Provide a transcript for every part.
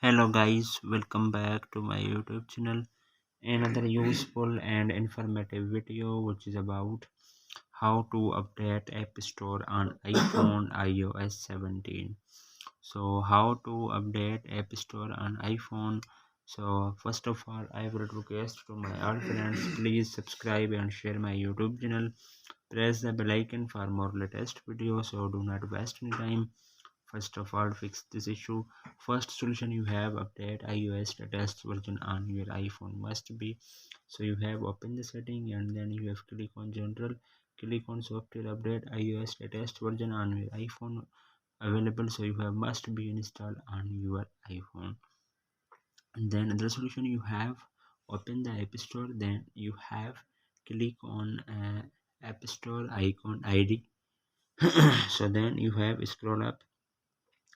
Hello guys, welcome back to my YouTube channel. Another useful and informative video which is about how to update App Store on iPhone iOS 17. So how to update App Store on iPhone. So first of all, I would request to my all friends, please subscribe and share my YouTube channel. Press the bell icon for more latest videos, so do not waste any time. First of all, fix this issue. First solution, you have update iOS latest version on your iPhone must be. So you have open the setting and then you have click on general, click on software update iOS latest version on your iPhone available, so you have must be installed on your iPhone. And then the solution, you have open the App Store, then you have click on App Store icon ID. So then you have scroll up,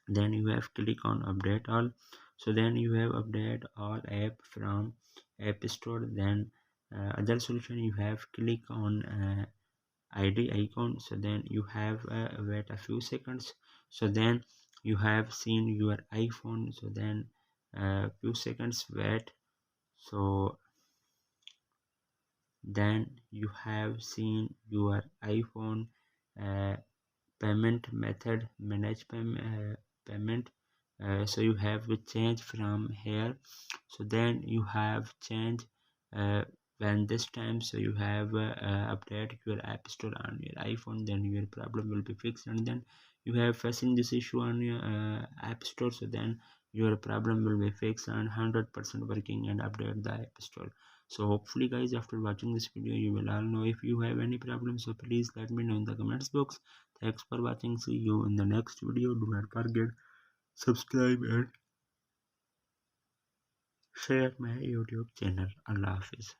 then you have click on update all. So then you have update all app from App Store. Then other solution, you have click on id icon. So then you have wait a few seconds. So then you have seen your iPhone. So then few seconds wait. So then you have seen your iPhone uh, payment method, manage payment. So you have to change from here. So then you have change uh, when this time. So you have update your App Store on your iPhone, then your problem will be fixed. And then you have facing this issue on your App Store, so then your problem will be fixed and 100% working and update the App Store. So hopefully guys, after watching this video you will all know. If you have any problem, so please let me know in the comments box. Thanks for watching. See you in the next video. Do not forget subscribe and share my YouTube channel. Allah Hafiz.